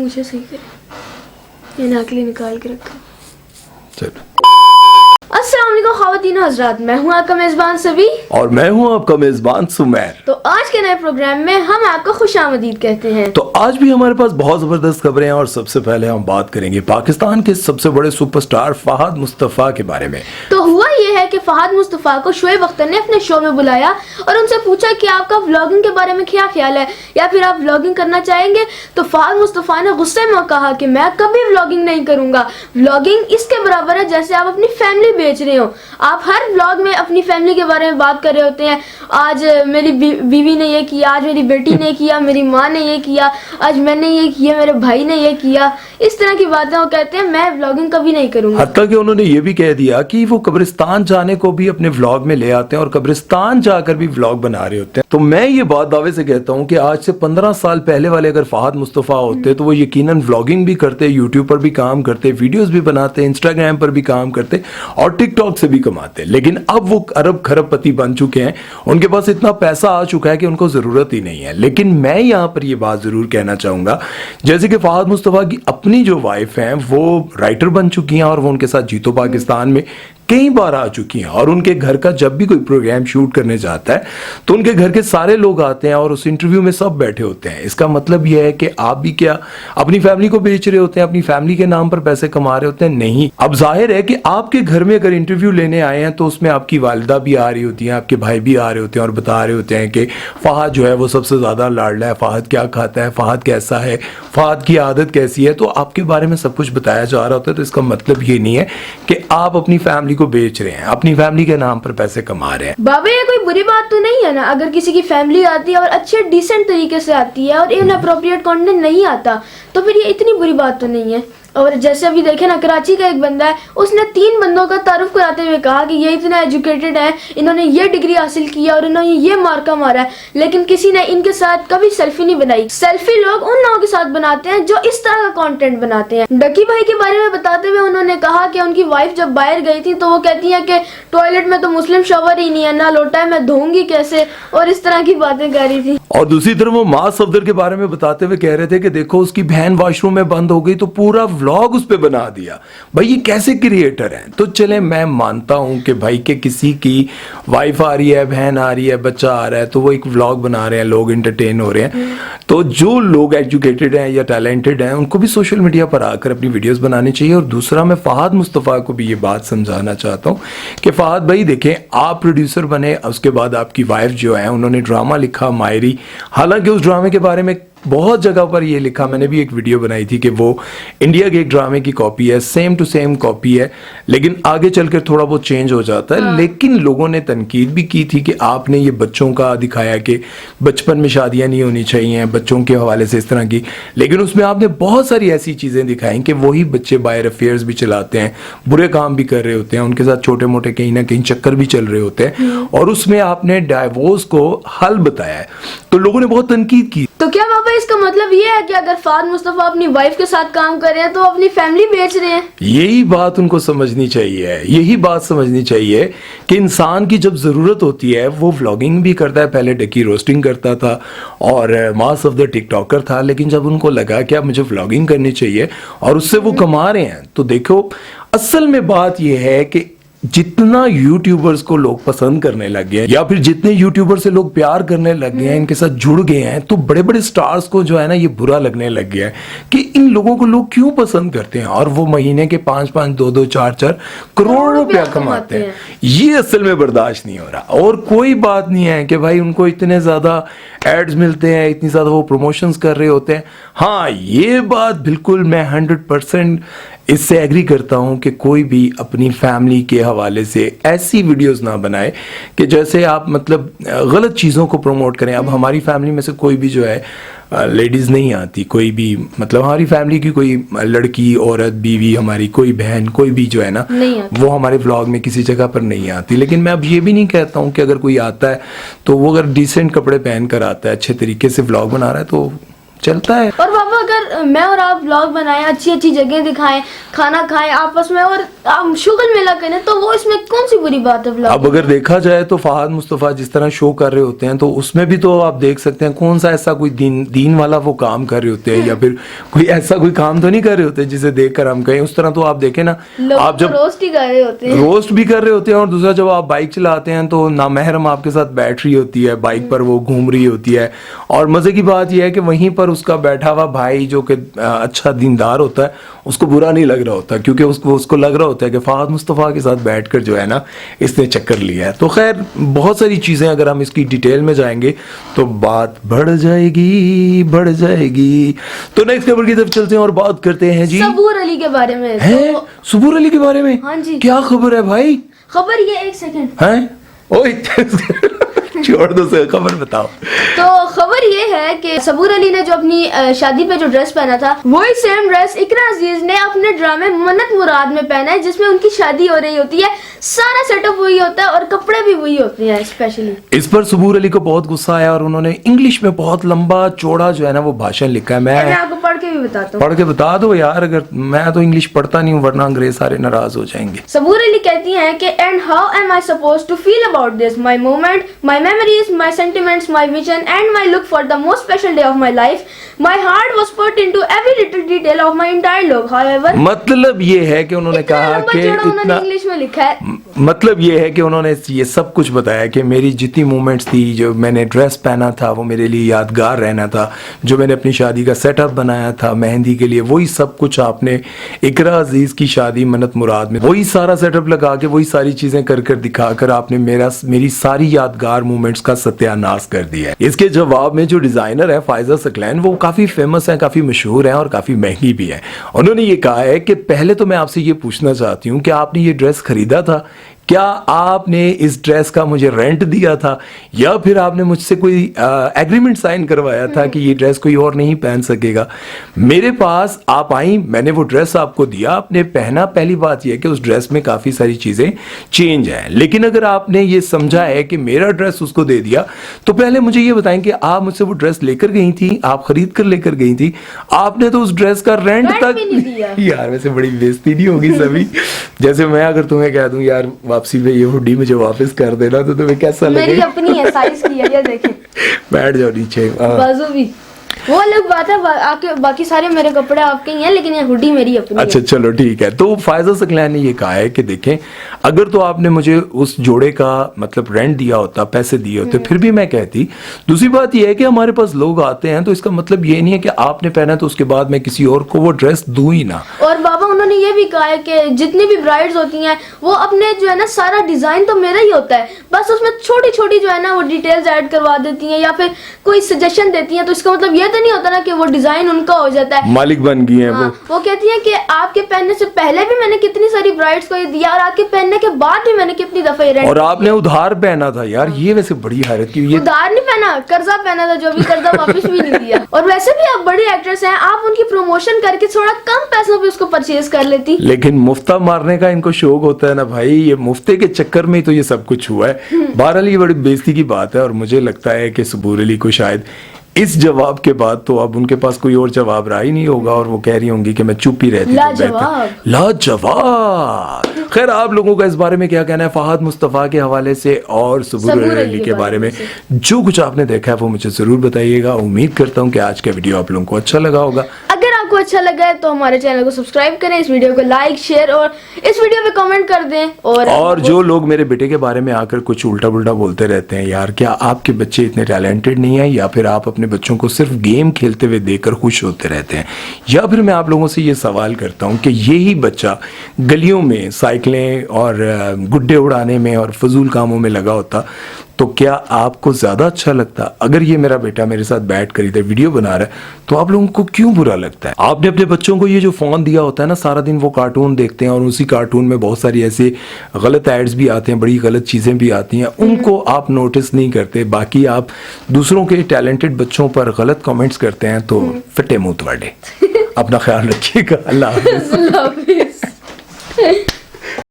مجھے صحیح کرے، یہ ناکلی نکال کے رکھا. چلو. السلام علیکم خواتین و حضرات، میں ہوں آپ کا میزبان سبی اور میں ہوں آپ کا میزبان سمیر. تو آج کے نئے پروگرام میں ہم آپ کو خوش آمدید کہتے ہیں. تو آج بھی ہمارے پاس بہت زبردست خبریں ہیں اور سب سے پہلے ہم بات کریں گے پاکستان کے سب سے بڑے سپر سٹار فہد مصطفیٰ کے بارے میں. تو ہوا یہ ہے کہ فہد مصطفیٰ کو شعیب اختر نے اپنے شو میں بلایا اور ان سے پوچھا کہ آپ کا ولاگنگ کے بارے میں کیا خیال ہے یا پھر آپ ولاگنگ کرنا چاہیں گے. تو فہد مصطفیٰ نے غصے میں کہا کہ میں کبھی ولاگنگ نہیں کروں گا. ولاگنگ اس کے برابر ہے جیسے آپ اپنی فیملی بیچ رہے ہو. آپ ہر ولاگ میں اپنی فیملی کے بارے میں بات کر رہے ہوتے ہیں. آج میری بیوی نے یہ کیا، آج میری بیٹی نے کیا، میری ماں نے یہ کیا، آج میں نے یہ کیا، میرے بھائی نے یہ کیا. اس طرح کی باتیں وہ کہتے ہیں. میں ولاگنگ کبھی نہیں کروں گا. حتیٰ کہ انہوں نے یہ بھی کہہ دیا کہ وہ قبرستان جانے کو بھی اپنے ولاگ میں لے آتے ہیں اور قبرستان جا کر بھی ولاگ بنا رہے ہوتے ہیں. تو میں یہ بات دعوے سے کہتا ہوں کہ آج سے 15 سال پہلے والے اگر فہد مصطفیٰ ہوتے تو وہ یقیناً ولاگنگ بھی کرتے، یوٹیوب پر بھی کام کرتے، ویڈیوز بھی بناتے، انسٹاگرام پر بھی کام کرتے اور ٹک ٹاک سے بھی کماتے. لیکن اب وہ ارب خرب پتی بن چکے ہیں، ان کے پاس اتنا پیسہ آ چکا ہے کہ ان کو ضرورت ہی نہیں ہے. لیکن میں یہاں پر یہ بات ضرور کہنا چاہوں گا، جیسے کہ فہد مصطفیٰ کی اپنی جو وائف ہیں وہ رائٹر بن چکی ہیں اور وہ ان کے ساتھ جیتو پاکستان میں کئی بار آ چکی ہیں اور ان کے گھر کا جب بھی کوئی پروگرام شوٹ کرنے جاتا ہے تو ان کے گھر کے سارے لوگ آتے ہیں اور اس انٹرویو میں سب بیٹھے ہوتے ہیں. اس کا مطلب یہ ہے کہ آپ بھی کیا اپنی فیملی کو بیچ رہے ہوتے ہیں، اپنی فیملی کے نام پر پیسے کما رہے ہوتے ہیں؟ نہیں. اب ظاہر ہے کہ آپ کے گھر میں اگر انٹرویو لینے آئے ہیں تو اس میں آپ کی والدہ بھی آ رہی ہوتی ہیں، آپ کے بھائی بھی آ رہے ہوتے ہیں اور بتا رہے ہوتے ہیں کہ فہد جو ہے وہ سب سے زیادہ لاڈلا ہے، فہد کیا کھاتا ہے، فہد کیسا ہے، فہد کی عادت کیسی ہے. تو آپ کے بارے میں سب کچھ بتایا جا رہا ہوتا ہے. تو اس کا مطلب یہ نہیں ہے کہ آپ اپنی فیملی کو بیچ رہے ہیں، اپنی فیملی کے نام پر پیسے کما رہے ہیں. بابا یہ کوئی بری بات تو نہیں ہے نا اگر کسی کی فیملی آتی ہے اور اچھے ڈیسنٹ طریقے سے آتی ہے اور ان اپروپریٹ کنٹینٹ نہیں آتا تو پھر یہ اتنی بری بات تو نہیں ہے. اور جیسے ابھی دیکھیں نا، کراچی کا ایک بندہ ہے، اس نے 3 بندوں کا تعارف کراتے ہوئے کہا کہ یہ اتنا ایجوکیٹڈ ہے، انہوں نے یہ ڈگری حاصل کیا اور انہوں نے یہ مارکا مارا ہے، لیکن کسی نے ان کے ساتھ کبھی سیلفی نہیں بنائی. سیلفی لوگ ان لوگوں کے ساتھ بناتے ہیں جو اس طرح کا کانٹینٹ بناتے ہیں. ڈکی بھائی کے بارے میں بتاتے ہوئے انہوں نے کہا کہ ان کی وائف جب باہر گئی تھی تو وہ کہتی ہیں کہ ٹوائلٹ میں تو مسلم شاور ہی نہیں ہے، نہ لوٹا ہے، میں دھوؤں گی کیسے، اور اس طرح کی باتیں کر رہی تھی. اور دوسری طرف وہ ماں صفدر کے بارے میں بتاتے ہوئے کہہ رہے تھے کہ دیکھو اس کی بہن واش روم میں بند ہو گئی تو پورا ولاگ اس پہ بنا دیا. بھائی یہ کیسے کریٹر ہیں؟ تو چلیں میں مانتا ہوں کہ بھائی کہ کسی کی وائف آ رہی ہے، بہن آ رہی ہے، بچہ آ رہا ہے تو وہ ایک ولاگ بنا رہے ہیں، لوگ انٹرٹین ہو رہے ہیں. تو جو لوگ ایجوکیٹڈ ہیں یا ٹیلنٹڈ ہیں ان کو بھی سوشل میڈیا پر آ کر اپنی ویڈیوز بنانی چاہیے. اور دوسرا میں فہد مصطفیٰ کو بھی یہ بات سمجھانا چاہتا ہوں کہ فہد بھائی دیکھیں، آپ پروڈیوسر بنے، اس کے بعد آپ کی وائف جو ہے انہوں نے ڈرامہ لکھا مائری، حالانکہ اس ڈرامے کے بارے میں بہت جگہ پر یہ لکھا، میں نے بھی ایک ویڈیو بنائی تھی کہ وہ انڈیا کے ایک ڈرامے کی کاپی ہے، سیم ٹو سیم کاپی ہے، لیکن آگے چل کر تھوڑا بہت چینج ہو جاتا ہے. لیکن لوگوں نے تنقید بھی کی تھی کہ آپ نے یہ بچوں کا دکھایا کہ بچپن میں شادیاں نہیں ہونی چاہیے بچوں کے حوالے سے اس طرح کی، لیکن اس میں آپ نے بہت ساری ایسی چیزیں دکھائیں کہ وہی بچے باہر افیئرز بھی چلاتے ہیں، برے کام بھی کر رہے ہوتے ہیں، ان کے ساتھ چھوٹے موٹے کہیں نہ کہیں چکر بھی چل رہے ہوتے ہیں، اور اس میں آپ نے ڈائیورس کو حل بتایا ہے. تو لوگوں نے بہت تنقید کی. تو کیا بابا اس کا مطلب یہ ہے کہ اگر فہد مصطفیٰ اپنی وائف کے ساتھ کام کر رہے ہیں تو اپنی فیملی بیچ رہے ہیں؟ یہی بات ان کو سمجھنی چاہیے، یہی بات سمجھنی چاہیے کہ انسان کی جب ضرورت ہوتی ہے وہ ولاگنگ بھی کرتا ہے. پہلے ڈکی روسٹنگ کرتا تھا اور mass of the tick talker تھا، لیکن جب ان کو لگا کہ اب مجھے ولاگنگ کرنی چاہیے اور اس سے وہ کما رہے ہیں تو دیکھو اصل میں بات یہ ہے کہ جتنا یوٹیوبرز کو لوگ پسند کرنے لگ گئے ہیں یا پھر جتنے یوٹیوبر سے لوگ پیار کرنے لگ گئے ہیں، ان کے ساتھ جڑ گئے ہیں، تو بڑے بڑے سٹارز کو جو ہے نا یہ برا لگنے لگ گیا ہے کہ ان لوگوں کو لوگ کیوں پسند کرتے ہیں اور وہ مہینے کے 5-5 2-2 4-4 کروڑ روپیہ کماتے ہیں. یہ اصل میں برداشت نہیں ہو رہا. اور کوئی بات نہیں ہے کہ بھائی ان کو اتنے زیادہ ایڈز ملتے ہیں، اتنی زیادہ وہ پروموشنز کر رہے ہوتے ہیں. ہاں یہ بات بالکل میں 100% اس سے ایگری کرتا ہوں کہ کوئی بھی اپنی فیملی کے حوالے سے ایسی ویڈیوز نہ بنائے کہ جیسے آپ مطلب غلط چیزوں کو پروموٹ کریں. اب ہماری فیملی میں سے کوئی بھی جو ہے لیڈیز نہیں آتی، کوئی بھی مطلب ہماری فیملی کی کوئی لڑکی، عورت، بیوی، ہماری کوئی بہن، کوئی بھی جو ہے نا وہ ہمارے ولاگ میں کسی جگہ پر نہیں آتی. لیکن میں اب یہ بھی نہیں کہتا ہوں کہ اگر کوئی آتا ہے تو وہ اگر ڈیسنٹ کپڑے پہن کر آتا ہے، اچھے طریقے سے ولاگ بنا رہا ہے تو چلتا ہے. اور پاپا اگر میں اور آپ ولاگ بنائیں, اچھی اچھی جگہ دکھائیں, کھانا کھائیں آپس میں اور آپ شغل میلہ کریں, تو وہ اس میں کون سی بری بات ہے؟ اب اگر دیکھا جائے تو فہد مصطفیٰ جس طرح شو کر رہے ہوتے ہیں تو اس میں بھی تو آپ دیکھ سکتے ہیں کون سا ایسا کوئی دین والا وہ کام کر رہے ہوتے ہیں, یا پھر کوئی ایسا کوئی کام تو نہیں کر رہے ہوتے جسے دیکھ کر ہم کہیں. اس طرح تو آپ دیکھیں نا, آپ جب روسٹ ہی کر رہے ہوتے ہیں, روسٹ بھی کر رہے ہوتے ہیں, اور دوسرا جب آپ بائک چلاتے ہیں تو نامحرم آپ کے ساتھ بیٹھ رہی ہوتی ہے, بائک پر وہ گھوم رہی ہوتی ہے. اور مزے کی بات یہ ہے کہ وہیں پر اس کا بیٹھا ہوا بھائی جو کہ اچھا دیندار ہوتا ہے, اس کو برا نہیں لگ رہا ہوتا, کیونکہ اس کو لگ رہا ہوتا ہے کہ فہد مصطفیٰ کے ساتھ بیٹھ کر جو ہے نا اس نے چکر لیا ہے. تو خیر بہت ساری چیزیں اگر ہم اس کی ڈیٹیل میں جائیں گے تو بات بڑھ جائے گی. تو نیکسٹ خبر کی طرف چلتے ہیں اور بات کرتے ہیں جی صبور علی کے بارے میں. صبور علی کے بارے میں. ہاں جی, کیا خبر ہے بھائی؟ خبر یہ, ایک سیکنڈ ہیں, چھوڑ دو سے خبر بتاؤ. تو خبر یہ ہے کہ صبور علی نے جو اپنی شادی پہ جو ڈریس پہنا تھا, وہی سیم ڈریس اقرا عزیز نے اپنے ڈرامے منت مراد میں پہنا ہے, جس میں ان کی شادی ہو رہی ہوتی ہے. سارا سیٹ اپ وہی ہوتا ہے اور کپڑے بھی وہی ہوتے ہیں اسپیشلی. اس پر صبور علی کو بہت غصہ آیا اور انہوں نے انگلش میں بہت لمبا چوڑا جو ہے نا وہ بھاشن لکھا ہے. میں آپ کو پڑھ کے بھی بتاتا ہوں. پڑھ کے بتا دو یار, اگر میں تو انگلش پڑھتا نہیں ہوں ورنہ انگریز سارے ناراض ہو جائیں گے. صبور علی کہتی ہیں کہ and how am I supposed to feel about this, my moment, my memories, my sentiments, my vision and my look for the most special day of my life. My heart was put into every little detail of my entire look. However, مطلب یہ ہے کہ انہوں نے کہا کہ English میں لکھا ہے, مطلب یہ ہے کہ انہوں نے یہ سب کچھ بتایا کہ میری جتنی مومنٹس تھی, جو میں نے ڈریس پہنا تھا وہ میرے لیے یادگار رہنا تھا, جو میں نے اپنی شادی کا سیٹ اپ بنایا تھا مہندی کے لیے, وہی سب کچھ آپ نے اقرا عزیز کی شادی منت مراد میں وہی سارا سیٹ اپ لگا کے وہی ساری چیزیں کر دکھا کر آپ نے میری ساری یادگار مومنٹس کا ستیہ ناش کر دیا ہے. اس کے جواب میں جو ڈیزائنر ہے فائزہ ثقلین, وہ کافی فیمس ہیں, کافی مشہور ہیں اور کافی مہنگی بھی ہیں. انہوں نے یہ کہا ہے کہ پہلے تو میں آپ سے یہ پوچھنا چاہتی ہوں کہ آپ نے یہ ڈریس خریدا تھا, کیا آپ نے اس ڈریس کا مجھے رینٹ دیا تھا, یا پھر آپ نے مجھ سے کوئی ایگریمنٹ سائن کروایا تھا کہ یہ ڈریس کوئی اور نہیں پہن سکے گا. میرے پاس آپ آئیں, میں نے وہ ڈریس آپ کو دیا, آپ نے پہنا. پہلی بات یہ ہے کہ اس ڈریس میں کافی ساری چیزیں چینج ہیں, لیکن اگر آپ نے یہ سمجھا ہے کہ میرا ڈریس اس کو دے دیا تو پہلے مجھے یہ بتائیں کہ آپ مجھ سے وہ ڈریس لے کر گئی تھی, آپ خرید کر لے کر گئی تھی, آپ نے تو اس ڈریس کا رینٹ تک یار ویسے بڑی بےزتی نہیں ہوگی سبھی. جیسے میں اگر تمہیں کہہ دوں یار واپسی پہ یہ ہڈی مجھے واپس کر دینا تو تمہیں کیسا لگے؟ میری اپنی ہے, سائز کی ہے, یہ دیکھیں بیٹھ جاؤ نیچے. بازو بھی وہ الگ بات ہے, باقی سارے میرے کپڑے آپ کے ہی ہیں, لیکن یہ ہڈی میری اپنی ہے. اچھا چلو ٹھیک ہے. تو فائزہ ثقلین نے یہ کہا ہے کہ دیکھیں اگر تو آپ نے مجھے اس جوڑے کا مطلب رینٹ دیا ہوتا, پیسے دیے ہوتے, پھر بھی میں کہتی. دوسری بات یہ ہے کہ ہمارے پاس لوگ آتے ہیں تو اس کا مطلب یہ نہیں ہے کہ آپ نے پہنا تو اس کے بعد میں کسی اور کو وہ ڈریس دوں ہی نہ. اور بابا انہوں نے یہ بھی کہا ہے کہ جتنی بھی برائڈز ہوتی ہیں وہ اپنے جو ہے نا سارا ڈیزائن تو میرا ہی ہوتا ہے, بس اس میں چھوٹی چھوٹی جو ہے نا وہ ڈیٹیلز ایڈ کروا دیتی ہیں یا پھر کوئی سجیشن دیتی ہیں, تو اس کا مطلب یہ تو نہیں ہوتا نا کہ وہ ڈیزائن ان کا ہو جاتا ہے, مالک بن گئی ہیں وہ کہتی ہیں کہ آپ کے پہننے سے پہلے بھی میں نے کتنی ساری برائڈز کو یہ دیا اور آپ کے پہننے کے بعد بھی میں نے کتنی دفعہ یہ رینٹ. اور آپ نے ادھار پہنا تھا یار, یہ ویسے بڑی حیرت کی. ادھار نہیں پہنا, قرضہ پہنا تھا, جو بھی قرضہ واپس بھی نہیں دیا. اور ویسے بھی آپ بڑے ایکٹریس ہیں, آپ ان کی پروموشن کر کے تھوڑا کم پیسوں پہ اس کو پرچیز کر لیتی. لیکن مفتہ مارنے کا ان کو شوق ہوتا ہے نا بھائی, یہ مفتے کے چکر میں تو یہ سب کچھ ہوا ہے. بہرحال یہ بڑی بےزتی کی بات ہے, اور مجھے لگتا ہے کہ صبور علی کو شاید اس جواب کے بعد تو اب ان کے پاس کوئی اور جواب رہا ہی نہیں ہوگا, اور وہ کہہ رہی ہوں گی کہ میں چپ ہی رہتی. لاجواب. خیر آپ لوگوں کا اس بارے میں کیا کہنا ہے فہد مصطفیٰ کے حوالے سے اور صبور علی کے بارے میں؟ جو کچھ آپ نے دیکھا ہے وہ مجھے ضرور بتائیے گا. امید کرتا ہوں کہ آج کا ویڈیو آپ لوگوں کو اچھا لگا ہوگا. اگر آپ کو اچھا لگا ہے تو ہمارے چینل کو سبسکرائب کریں, اس ویڈیو کو لائک شیئر اور اس ویڈیو پہ کامنٹ کر دیں. اور جو لوگ میرے بیٹے کے بارے میں آ کر کچھ الٹا پلٹا بولتے رہتے ہیں, یار کیا آپ کے بچے اتنے ٹیلنٹڈ نہیں ہیں, یا پھر آپ اپنے بچوں کو صرف گیم کھیلتے ہوئے دیکھ کر خوش ہوتے رہتے ہیں, یا پھر میں آپ لوگوں سے یہ سوال کرتا ہوں کہ یہی بچہ گلیوں میں سائیکلیں اور گڈے اڑانے میں اور فضول کاموں میں لگا ہوتا تو کیا آپ کو زیادہ اچھا لگتا؟ اگر یہ میرا بیٹا میرے ساتھ بیٹھ کر ادھر ویڈیو بنا رہا ہے تو آپ لوگوں کو کیوں برا لگتا ہے؟ آپ نے اپنے بچوں کو یہ جو فون دیا ہوتا ہے نا, سارا دن وہ کارٹون دیکھتے ہیں اور اسی کارٹون میں بہت ساری ایسے غلط ایڈز بھی آتے ہیں, بڑی غلط چیزیں بھی آتی ہیں, ان کو آپ نوٹس نہیں کرتے. باقی آپ دوسروں کے ٹیلنٹڈ بچوں پر غلط کامنٹس کرتے ہیں تو فٹے منہ تواڈے. اپنا خیال رکھیے گا. اللہ حافظ.